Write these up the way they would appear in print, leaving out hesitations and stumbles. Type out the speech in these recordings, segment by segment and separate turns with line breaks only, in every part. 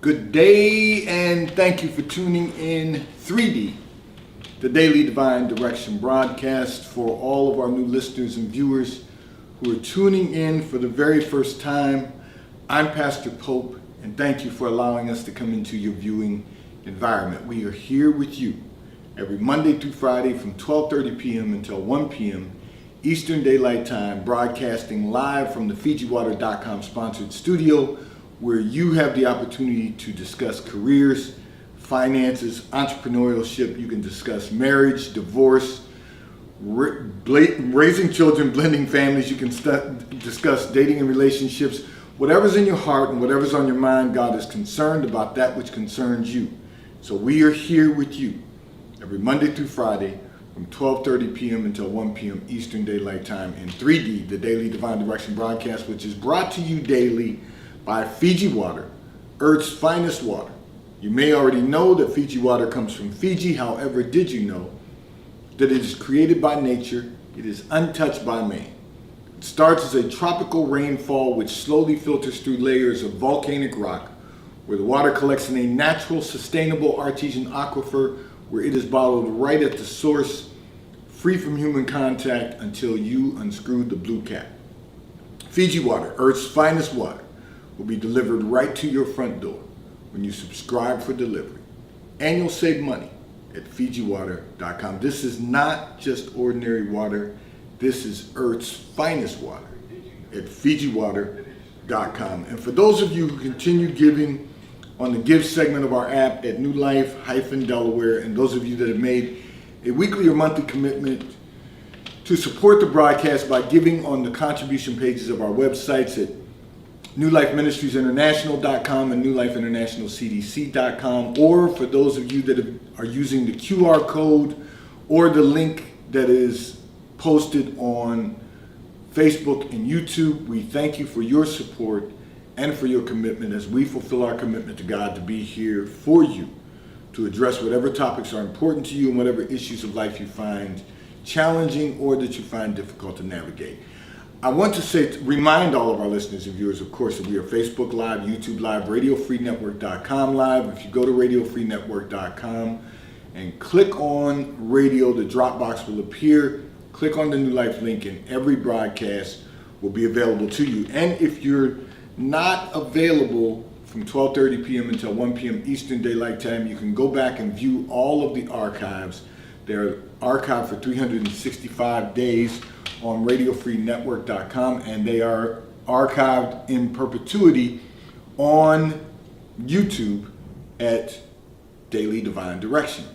Good day, and thank you for tuning in 3D, the Daily Divine Direction broadcast. For all of our new listeners and viewers who are tuning in for the very first time, I'm Pastor Pope, and thank you for allowing us to come into your viewing environment. We are here with you every Monday through Friday from 12:30 p.m. until 1 p.m. Eastern Daylight Time, broadcasting live from the FijiWater.com sponsored studio, where you have the opportunity to discuss careers, finances, entrepreneurship. You can discuss marriage, divorce, raising children, blending families. You can discuss dating and relationships. Whatever's in your heart and whatever's on your mind, God is concerned about that which concerns you. So we are here with you every Monday through Friday from 12:30 p.m. until 1 p.m. Eastern Daylight Time in 3D, the Daily Divine Direction broadcast, which is brought to you daily by Fiji Water, Earth's finest water. You may already know that Fiji water comes from Fiji. However, did you know that it is created by nature? It is untouched by man. It starts as a tropical rainfall which slowly filters through layers of volcanic rock, where the water collects in a natural, sustainable artesian aquifer, where it is bottled right at the source, free from human contact until you unscrew the blue cap. Fiji Water, Earth's finest water, will be delivered right to your front door when you subscribe for delivery. And you'll save money at FijiWater.com. This is not just ordinary water. This is Earth's finest water at FijiWater.com. And for those of you who continue giving on the Give segment of our app at New Life-Delaware, and those of you that have made a weekly or monthly commitment to support the broadcast by giving on the contribution pages of our websites at NewLifeMinistriesInternational.com and NewLifeInternationalCDC.com, or for those of you that are using the QR code or the link that is posted on Facebook and YouTube, we thank you for your support and for your commitment as we fulfill our commitment to God to be here for you, to address whatever topics are important to you and whatever issues of life you find challenging or that you find difficult to navigate. I want to remind all of our listeners and viewers, of course, that we are Facebook Live, YouTube Live, RadioFreeNetwork.com Live. If you go to RadioFreeNetwork.com and click on radio, the drop box will appear. Click on the New Life link and every broadcast will be available to you. And if you're not available from 12:30 p.m. until 1 p.m. Eastern Daylight Time, you can go back and view all of the archives. They're archived for 365 days on RadioFreeNetwork.com, and they are archived in perpetuity on YouTube at Daily Divine Direction.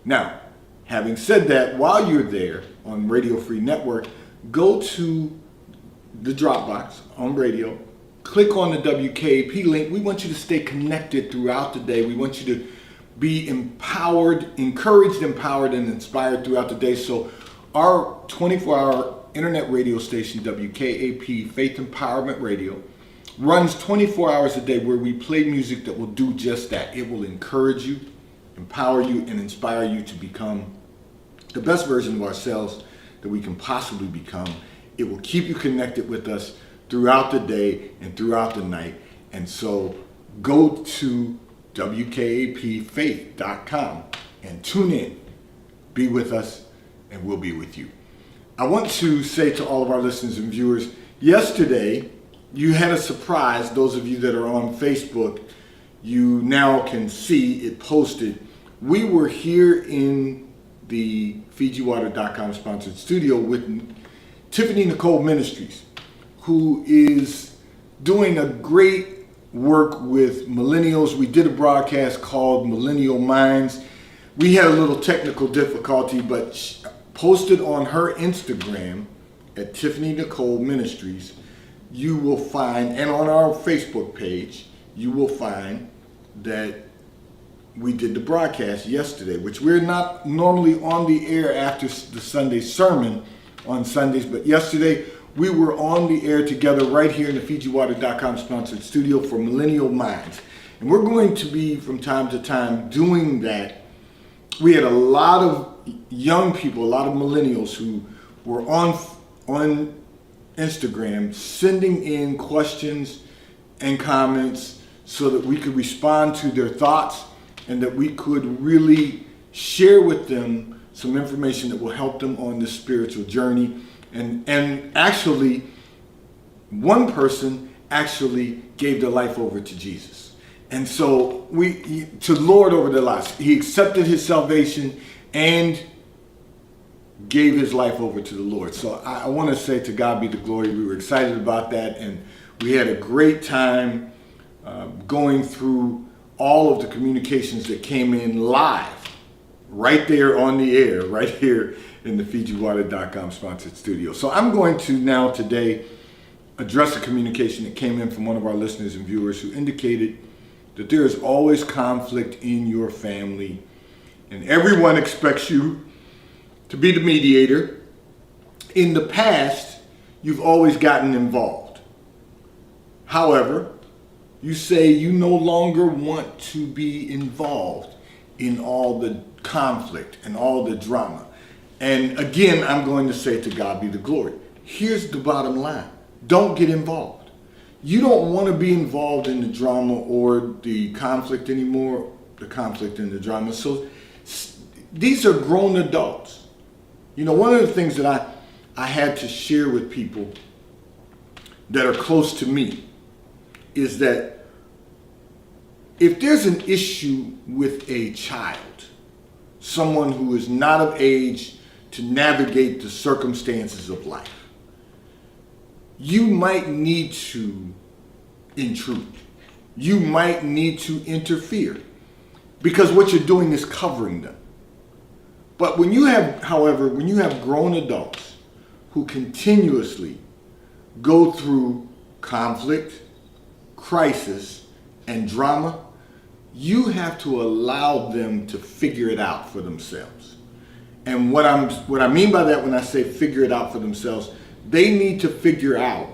Now, having said that, while you're there on Radio Free Network, go to the Dropbox on radio, click on the WKAP link. We want you to stay connected throughout the day. We want you to be empowered, encouraged, empowered, and inspired throughout the day. So our 24-hour internet radio station, WKAP, Faith Empowerment Radio, runs 24 hours a day where we play music that will do just that. It will encourage you, empower you, and inspire you to become the best version of ourselves that we can possibly become. It will keep you connected with us throughout the day and throughout the night. And so go to WKAPfaith.com and tune in. Be with us, and we'll be with you. I want to say to all of our listeners and viewers, yesterday you had a surprise. Those of you that are on Facebook, you now can see it posted. We were here in the FijiWater.com sponsored studio with Tiffany Nicole Ministries, who is doing a great work with millennials. We did a broadcast called Millennial Minds. We had a little technical difficulty, but posted on her Instagram at Tiffany Nicole Ministries, you will find, and on our Facebook page, you will find that we did the broadcast yesterday, which we're not normally on the air after the Sunday sermon on Sundays, but yesterday we were on the air together right here in the FijiWater.com sponsored studio for Millennial Minds. And we're going to be, from time to time, doing that. We had a lot of young people, a lot of millennials who were on Instagram sending in questions and comments, so that we could respond to their thoughts and that we could really share with them some information that will help them on this spiritual journey. And actually, one person actually gave their life over to Jesus. And so to Lord over their lives. He accepted his salvation and gave his life over to the Lord. So I want to say, to God be the glory. We were excited about that, and we had a great time going through all of the communications that came in live, right there on the air, right here in the FijiWater.com sponsored studio. So I'm going to now today address a communication that came in from one of our listeners and viewers who indicated that there is always conflict in your family, and everyone expects you to be the mediator. In the past, you've always gotten involved. However, you say you no longer want to be involved in all the conflict and all the drama. And again, I'm going to say, to God be the glory. Here's the bottom line. Don't get involved. You don't want to be involved in the drama or the conflict anymore, the conflict and the drama. So these are grown adults. You know, one of the things that I had to share with people that are close to me is that if there's an issue with a child, someone who is not of age to navigate the circumstances of life, you might need to intrude. You might need to interfere, because what you're doing is covering them. But when you have grown adults who continuously go through conflict, crisis, and drama, you have to allow them to figure it out for themselves. And what I mean by that, when I say figure it out for themselves, they need to figure out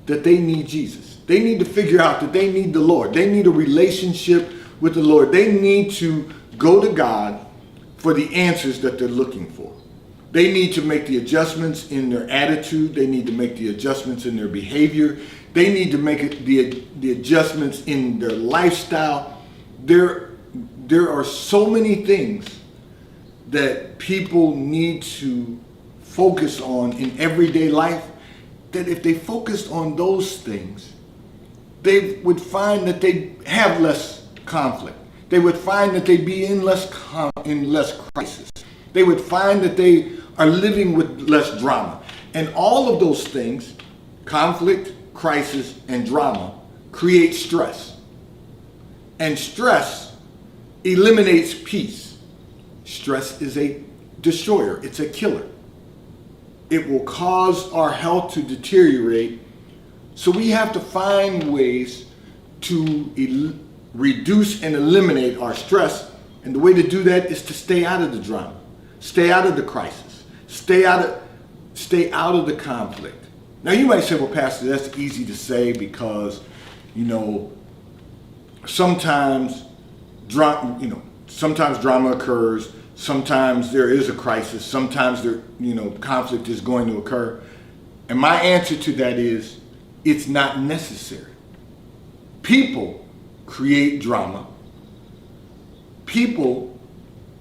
that they need Jesus. They need to figure out that they need the Lord. They need a relationship with the Lord. They need to go to God for the answers that they're looking for. They need to make the adjustments in their attitude. They need to make the adjustments in their behavior. They need to make the adjustments in their lifestyle. There are so many things that people need to focus on in everyday life, that if they focused on those things, they would find that they have less conflict. They would find that they'd be in less crisis. They would find that they are living with less drama. And all of those things, conflict, crisis, and drama, create stress. And stress eliminates peace. Stress is a destroyer. It's a killer. It will cause our health to deteriorate. So we have to find ways to reduce and eliminate our stress. And the way to do that is to stay out of the drama, stay out of the crisis, stay out of the conflict. Now you might say, well, Pastor, that's easy to say because, sometimes drama occurs. Sometimes there is a crisis. Sometimes conflict is going to occur. And my answer to that is, it's not necessary. People create drama. People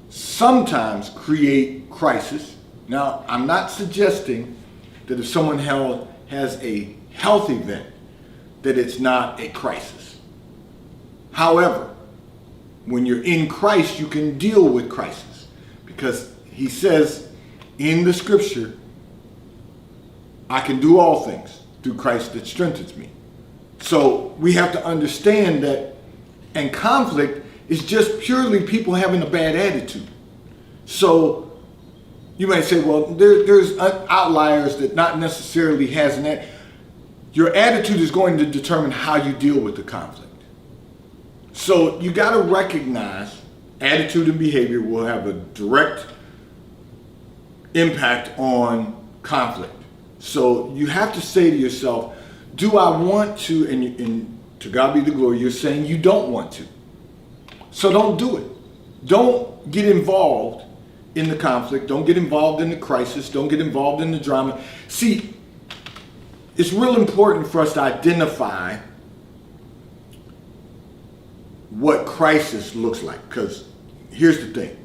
sometimes create crisis. Now, I'm not suggesting that if someone has a health event, that it's not a crisis. However, when you're in Christ, you can deal with crisis, because he says in the scripture, I can do all things through Christ that strengthens me. So we have to understand that, and conflict is just purely people having a bad attitude. So you might say, well, there's outliers that not necessarily has an attitude. Your attitude is going to determine how you deal with the conflict. So you got to recognize attitude and behavior will have a direct impact on conflict. So you have to say to yourself, do I want to, and to God be the glory, you're saying you don't want to. So don't do it. Don't get involved in the conflict. Don't get involved in the crisis. Don't get involved in the drama. See, it's real important for us to identify crisis looks like. Because here's the thing.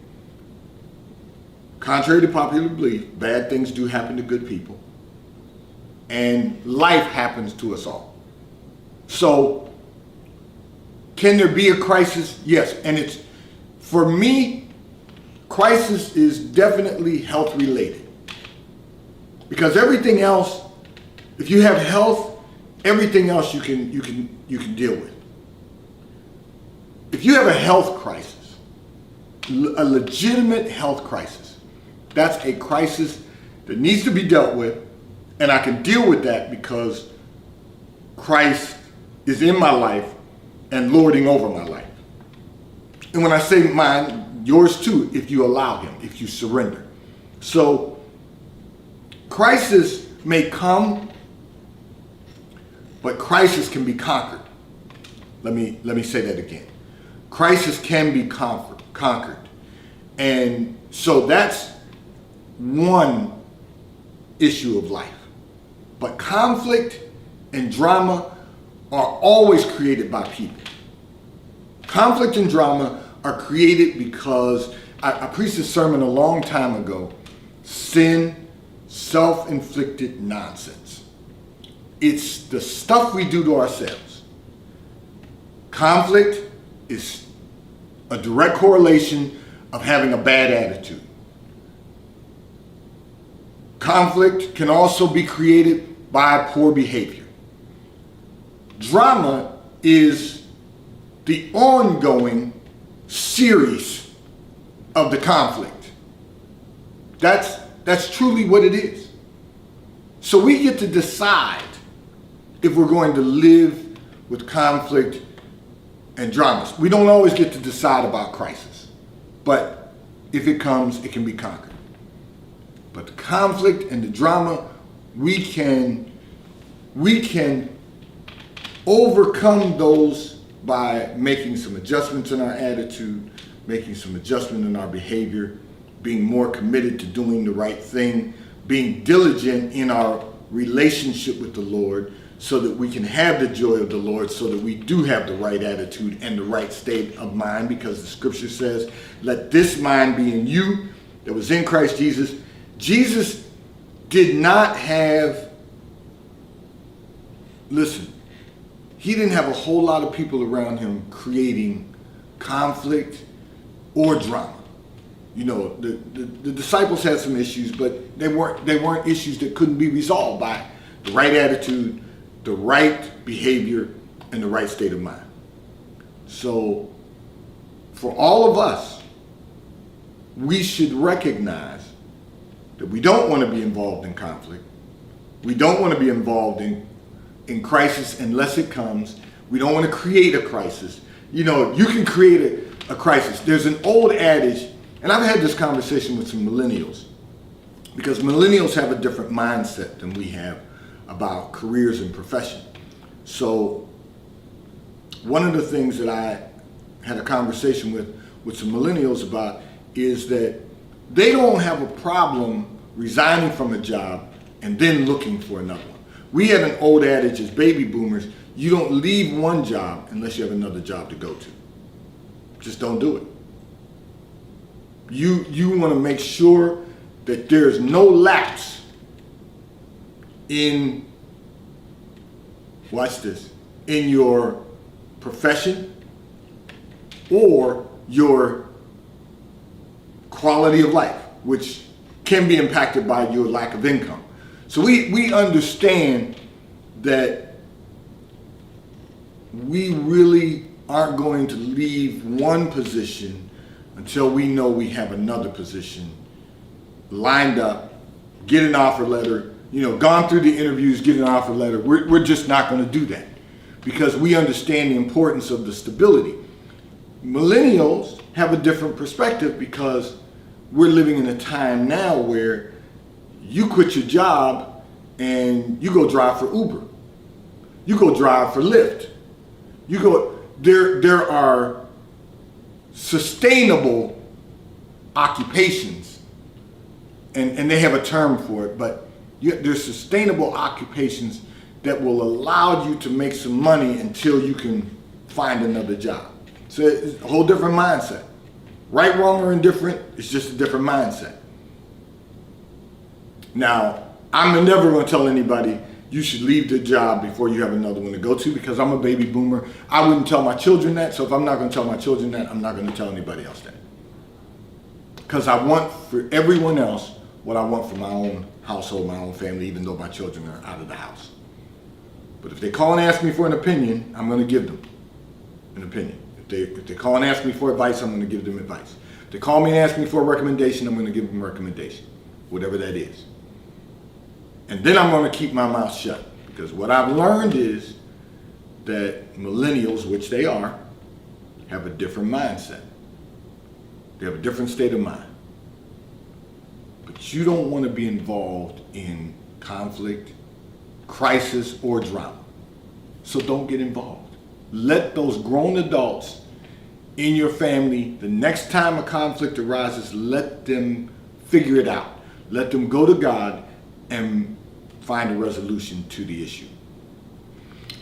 Contrary to popular belief, bad things do happen to good people. And life happens to us all. So, can there be a crisis? Yes. And it's, for me, crisis is definitely health related. Because everything else, if you have health, everything else you can deal with. If you have a health crisis, a legitimate health crisis, that's a crisis that needs to be dealt with, and I can deal with that because Christ is in my life and lording over my life. And when I say mine, yours too, if you allow him, if you surrender. So crisis may come, but crisis can be conquered. Let me say that again. Crisis can be conquered. And so that's one issue of life. But conflict and drama are always created by people. Conflict and drama are created because, I preached a sermon a long time ago, sin, self-inflicted nonsense. It's the stuff we do to ourselves. Conflict is a direct correlation of having a bad attitude. Conflict can also be created by poor behavior. Drama is the ongoing series of the conflict. That's truly what it is. So we get to decide if we're going to live with conflict and dramas. We don't always get to decide about crisis, but if it comes, it can be conquered. But the conflict and the drama, we can overcome those by making some adjustments in our attitude, making some adjustment in our behavior, being more committed to doing the right thing, being diligent in our relationship with the Lord so that we can have the joy of the Lord, so that we do have the right attitude and the right state of mind, because the scripture says, let this mind be in you that was in Christ Jesus. Jesus did not have, listen, he didn't have a whole lot of people around him creating conflict or drama. You know, the disciples had some issues, but they weren't issues that couldn't be resolved by the right attitude, the right behavior, and the right state of mind. So for all of us, we should recognize that we don't want to be involved in conflict. We don't want to be involved in crisis unless it comes. We don't want to create a crisis. You know, you can create a crisis. There's an old adage, and I've had this conversation with some millennials, because millennials have a different mindset than we have about careers and profession. So one of the things that I had a conversation with some millennials about is that they don't have a problem resigning from a job and then looking for another one. We have an old adage as baby boomers, you don't leave one job unless you have another job to go to. Just don't do it. You want to make sure that there's no lapse in, watch this, in your profession or your quality of life, which can be impacted by your lack of income. So we understand that we really aren't going to leave one position until we know we have another position lined up, get an offer letter, gone through the interviews, get an offer letter. We're just not going to do that because we understand the importance of the stability. Millennials have a different perspective because we're living in a time now where you quit your job and you go drive for Uber. You go drive for Lyft. There are sustainable occupations, and they have a term for it, but there's sustainable occupations that will allow you to make some money until you can find another job. So it's a whole different mindset. Right, wrong, or indifferent, it's just a different mindset. Now, I'm never going to tell anybody you should leave the job before you have another one to go to, because I'm a baby boomer. I wouldn't tell my children that, so if I'm not going to tell my children that, I'm not going to tell anybody else that. Because I want for everyone else what I want for my own household, my own family, even though my children are out of the house. But if they call and ask me for an opinion, I'm going to give them an opinion. If they call and ask me for advice, I'm going to give them advice. If they call me and ask me for a recommendation, I'm going to give them a recommendation, whatever that is. And then I'm going to keep my mouth shut, because what I've learned is that millennials, which they are, have a different mindset. They have a different state of mind. But you don't want to be involved in conflict, crisis, or drama. So don't get involved. Let those grown adults in your family, the next time a conflict arises, let them figure it out. Let them go to God and find a resolution to the issue.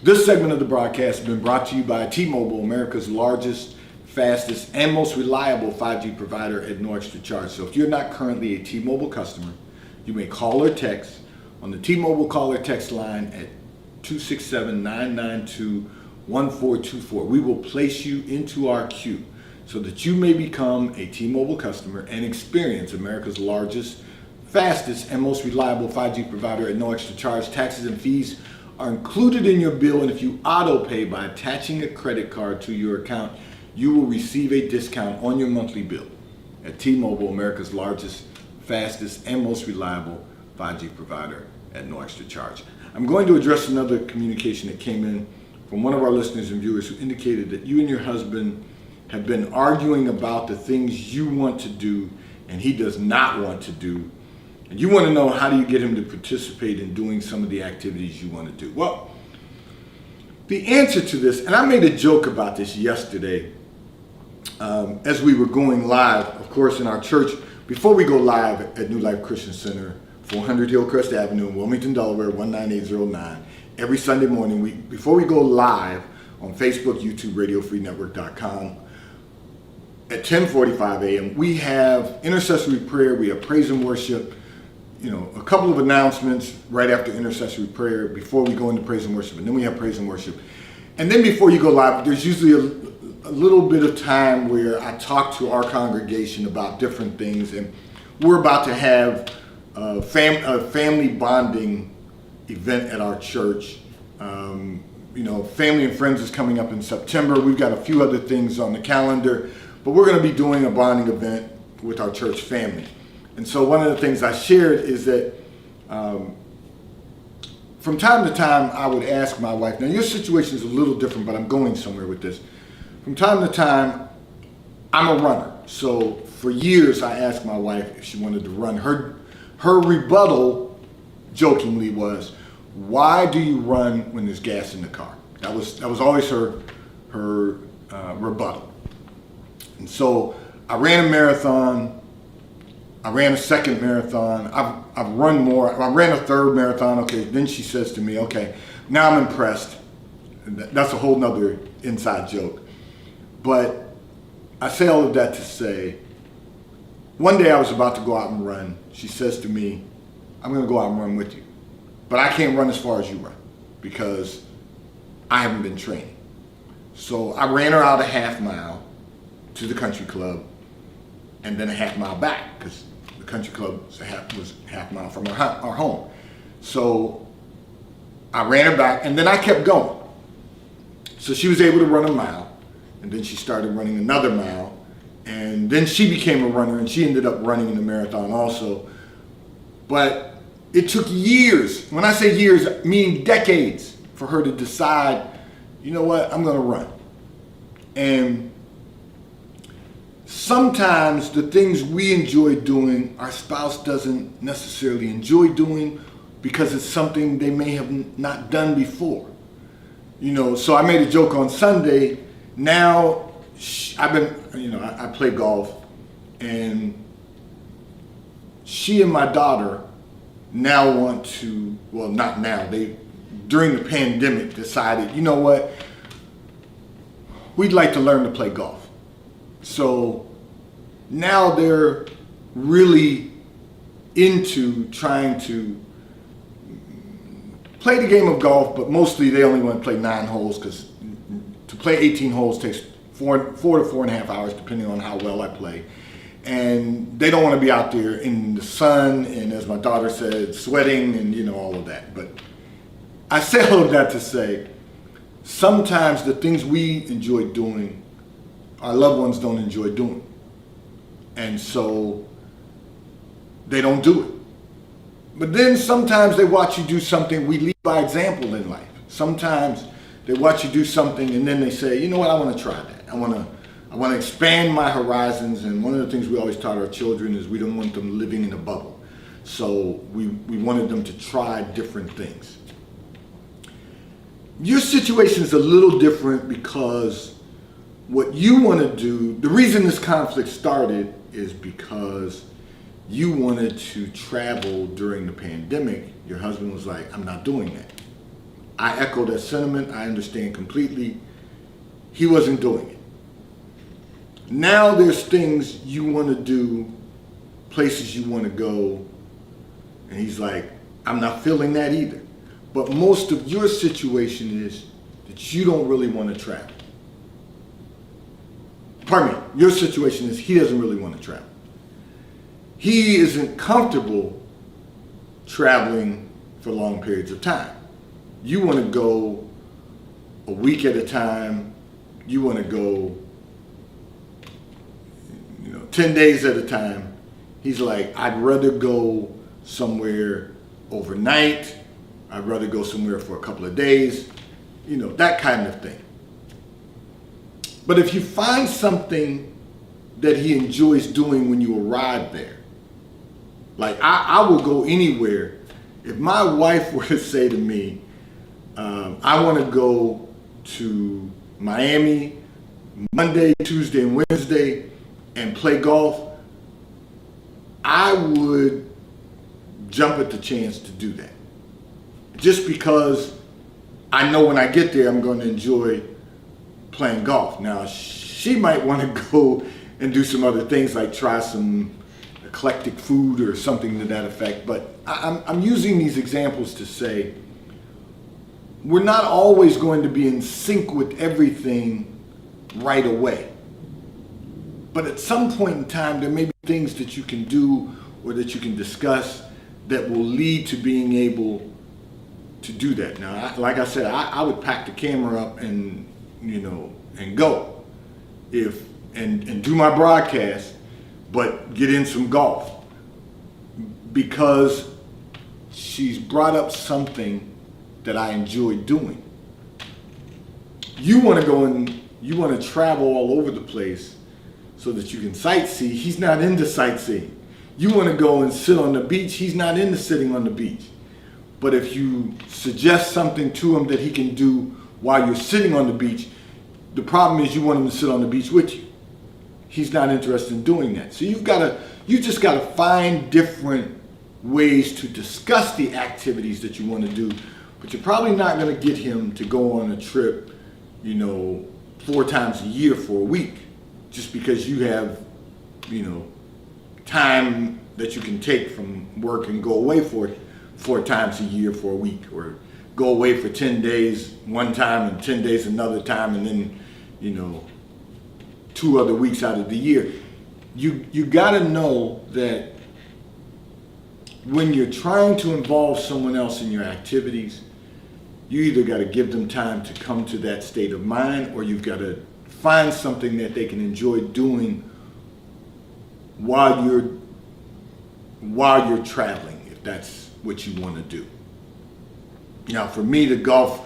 This segment of the broadcast has been brought to you by T-Mobile, America's largest, fastest, and most reliable 5G provider at no extra charge. So if you're not currently a T-Mobile customer, you may call or text on the T-Mobile call or text line at 267-992-1424. We will place you into our queue so that you may become a T-Mobile customer and experience America's largest, fastest, and most reliable 5G provider at no extra charge. Taxes and fees are included in your bill, and if you auto pay by attaching a credit card to your account, you will receive a discount on your monthly bill at T-Mobile, America's largest, fastest, and most reliable 5G provider at no extra charge. I'm going to address another communication that came in from one of our listeners and viewers who indicated that you and your husband have been arguing about the things you want to do and he does not want to do. And you want to know, how do you get him to participate in doing some of the activities you want to do? Well, the answer to this, and I made a joke about this yesterday as we were going live, of course, in our church. Before we go live at New Life Christian Center, 400 Hillcrest Avenue in Wilmington, Delaware, 19809, every Sunday morning, before we go live on Facebook, YouTube, RadioFreeNetwork.com, at 10:45 a.m., we have intercessory prayer, we have praise and worship, a couple of announcements right after intercessory prayer before we go into praise and worship, and then we have praise and worship. And then before you go live, there's usually a little bit of time where I talk to our congregation about different things, and we're about to have a family bonding event at our church. Family and Friends is coming up in September. We've got a few other things on the calendar, but we're going to be doing a bonding event with our church family. And so one of the things I shared is that from time to time, I would ask my wife, now your situation is a little different, but I'm going somewhere with this. From time to time, I'm a runner. So for years, I asked my wife if she wanted to run. Her rebuttal, jokingly, was, "Why do you run when there's gas in the car?" That was always her rebuttal. And so I ran a marathon. I ran a second marathon. I've run more. I ran a third marathon. Okay, then she says to me, "Okay, now I'm impressed." That's a whole nother inside joke. But I say all of that to say, one day I was about to go out and run. She says to me, "I'm going to go out and run with you. But I can't run as far as you run because I haven't been training." So I ran her out a half mile to the country club and then a half mile back, because the country club was half mile from our home. So I ran her back and then I kept going. So she was able to run a mile, and then she started running another mile, and then she became a runner, and she ended up running in the marathon also. But it took years, when I say years, I mean decades, for her to decide, you know what, I'm going to run. And sometimes the things we enjoy doing, our spouse doesn't necessarily enjoy doing because it's something they may have not done before. So I made a joke on Sunday. Now I play golf, and she and my daughter now want to, well, not now, they, during the pandemic, decided, you know what, we'd like to learn to play golf. So now they're really into trying to play the game of golf, but mostly they only want to play 9 holes, because to play 18 holes takes 4 to 4.5 hours, depending on how well I play. And they don't want to be out there in the sun and, as my daughter said, sweating and all of that. But I say all of that to say, sometimes the things we enjoy doing, our loved ones don't enjoy doing. And so they don't do it. But then sometimes they watch you do something. We lead by example in life. Sometimes they watch you do something and then they say, you know what, I want to try that. I want to expand my horizons. And one of the things we always taught our children is we don't want them living in a bubble. So we wanted them to try different things. Your situation is a little different, because what you want to do, the reason this conflict started is because you wanted to travel during the pandemic. Your husband was like, I'm not doing that. I echo that sentiment. I understand completely. He wasn't doing it. Now there's things you want to do, places you want to go, and he's like, I'm not feeling that either. But most of your situation is that you don't really want to travel. Pardon me, your situation is he doesn't really want to travel. He isn't comfortable traveling for long periods of time. You want to go a week at a time. You want to go 10 days at a time. He's like, I'd rather go somewhere overnight. I'd rather go somewhere for a couple of days, that kind of thing. But if you find something that he enjoys doing when you arrive there, like I will go anywhere. If my wife were to say to me, I want to go to Miami Monday, Tuesday, and Wednesday and play golf, I would jump at the chance to do that. Just because I know when I get there, I'm going to enjoy playing golf. Now, she might want to go and do some other things, like try some eclectic food or something to that effect. But I'm using these examples to say we're not always going to be in sync with everything right away. But at some point in time, there may be things that you can do or that you can discuss that will lead to being able to do that. Now, like I said, I would pack the camera up and go and do my broadcast, but get in some golf, because she's brought up something that I enjoy doing. You want to go and you want to travel all over the place so that you can sightsee. He's not into sightseeing. You want to go and sit on the beach. He's not into sitting on the beach. But if you suggest something to him that he can do while you're sitting on the beach, the problem is you want him to sit on the beach with you. He's not interested in doing that. So you just got to find different ways to discuss the activities that you want to do. But you're probably not going to get him to go on a trip, 4 times a year for a week, just because you have, time that you can take from work and go away for it 4 times a year for a week, or go away for 10 days one time and 10 days another time, and then 2 other weeks out of the year. You got to know that when you're trying to involve someone else in your activities, you either got to give them time to come to that state of mind, or you've got to find something that they can enjoy doing while you're traveling, if that's what you want to do. Now, for me, the golf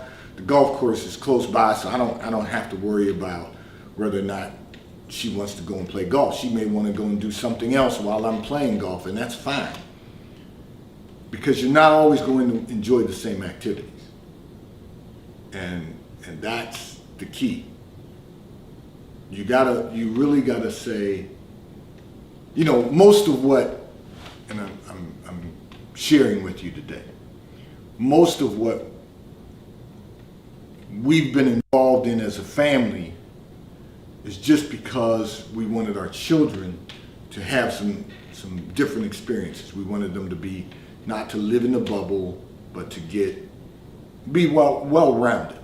course is close by, so I don't have to worry about whether or not she wants to go and play golf. She may want to go and do something else while I'm playing golf, and that's fine, because you're not always going to enjoy the same activities, and that's the key. You really gotta say, most of what, and I'm sharing with you today, most of what we've been involved in as a family is just because we wanted our children to have some different experiences. We wanted them to be, not to live in a bubble, but to be well-rounded.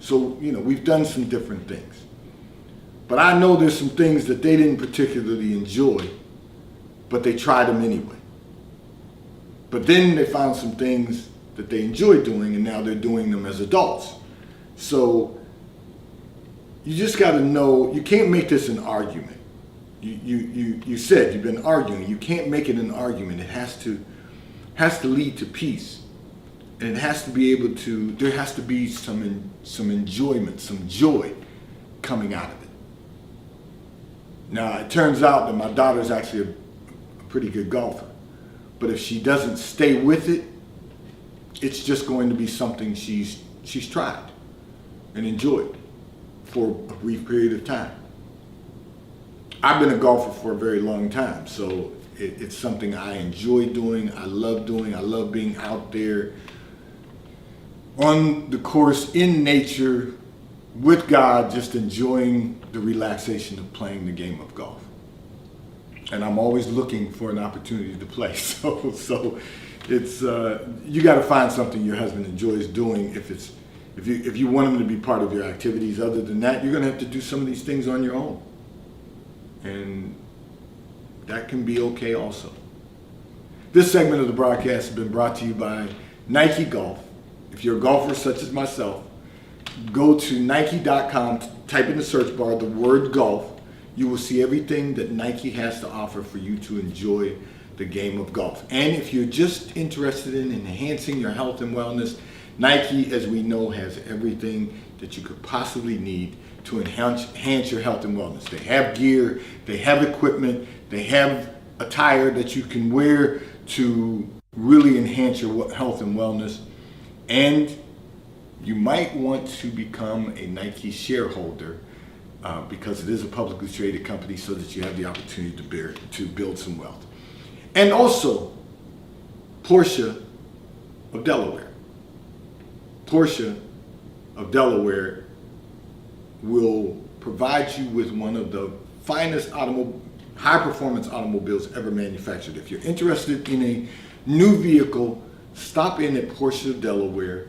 So, we've done some different things. But I know there's some things that they didn't particularly enjoy, but they tried them anyway. But then they found some things that they enjoy doing, and now they're doing them as adults. So you just got to know, you can't make this an argument. You said you've been arguing. You can't make it an argument. It has to lead to peace. And it has to be able to, there has to be some enjoyment, some joy coming out of it. Now, it turns out that my daughter's actually a pretty good golfer. But if she doesn't stay with it, it's just going to be something she's tried and enjoyed for a brief period of time. I've been a golfer for a very long time, so it's something I enjoy doing, I love doing. I love being out there on the course in nature with God, just enjoying the relaxation of playing the game of golf. And I'm always looking for an opportunity to play. So it's you got to find something your husband enjoys doing if you want him to be part of your activities. Other than that, you're going to have to do some of these things on your own. And that can be okay also. This segment of the broadcast has been brought to you by Nike Golf. If you're a golfer such as myself, go to Nike.com, type in the search bar the word golf. You will see everything that Nike has to offer for you to enjoy the game of golf. And if you're just interested in enhancing your health and wellness, Nike, as we know, has everything that you could possibly need to enhance your health and wellness. They have gear, they have equipment, they have attire that you can wear to really enhance your health and wellness. And you might want to become a Nike shareholder because it is a publicly traded company, so that you have the opportunity to build some wealth. And also, Porsche of Delaware. Porsche of Delaware will provide you with one of the finest high-performance automobiles ever manufactured. If you're interested in a new vehicle, stop in at Porsche of Delaware.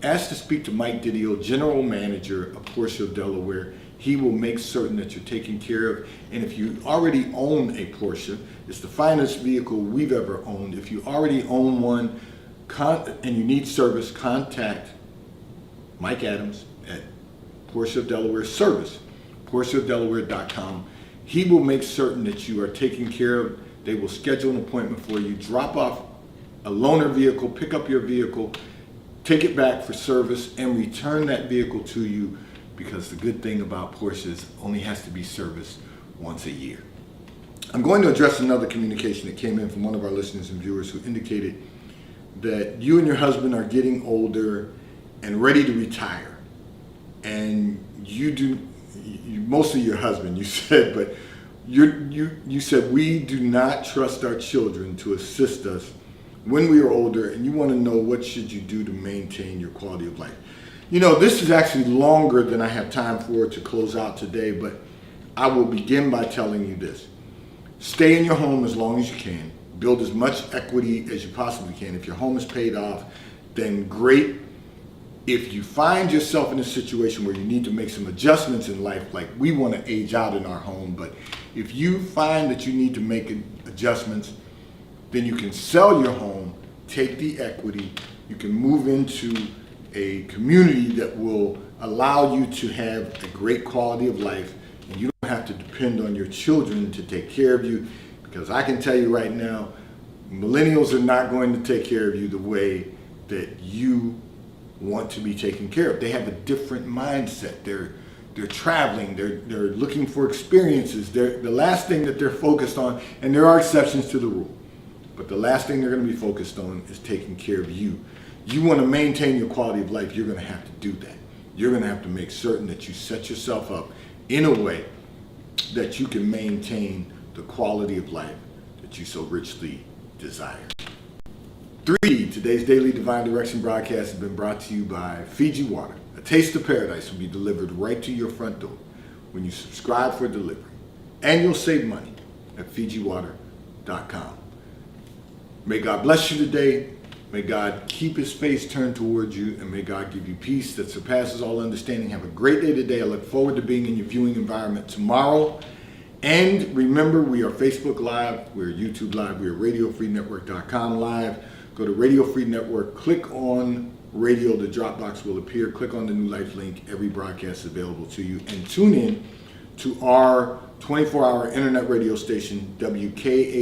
Ask to speak to Mike Didio, General Manager of Porsche of Delaware. He will make certain that you're taken care of. And if you already own a Porsche, it's the finest vehicle we've ever owned. If you already own one and you need service, contact Mike Adams at Porsche of Delaware Service, PorscheofDelaware.com. He will make certain that you are taken care of. They will schedule an appointment for you, drop off a loaner vehicle, pick up your vehicle, take it back for service, and return that vehicle to you, because the good thing about Porsches only has to be serviced once a year. I'm going to address another communication that came in from one of our listeners and viewers who indicated that you and your husband are getting older and ready to retire. And mostly your husband, you said, but you said, we do not trust our children to assist us when we are older, and you want to know what should you do to maintain your quality of life. This is actually longer than I have time for to close out today, but I will begin by telling you this. Stay in your home as long as you can. Build as much equity as you possibly can. If your home is paid off, then great. If you find yourself in a situation where you need to make some adjustments in life, like we want to age out in our home, but if you find that you need to make adjustments, then you can sell your home, take the equity, you can move into a community that will allow you to have a great quality of life, and you don't have to depend on your children to take care of you, because I can tell you right now, millennials are not going to take care of you the way that you want to be taken care of. They have a different mindset. They're traveling, they're looking for experiences. The last thing that they're focused on, and there are exceptions to the rule, but the last thing they're going to be focused on is taking care of you. You want to maintain your quality of life, you're going to have to do that. You're going to have to make certain that you set yourself up in a way that you can maintain the quality of life that you so richly desire. 3, today's Daily Divine Direction broadcast has been brought to you by Fiji Water. A taste of paradise will be delivered right to your front door. when you subscribe for delivery. And you'll save money at FijiWater.com. May God bless you today. May God keep his face turned towards you, and may God give you peace that surpasses all understanding. Have a great day today. I look forward to being in your viewing environment tomorrow. And remember, we are Facebook Live, we're YouTube Live, we're RadioFreeNetwork.com Live. Go to Radio Free Network, click on radio, the drop box will appear. Click on the New Life link. Every broadcast is available to you. And tune in to our 24-hour internet radio station, WKA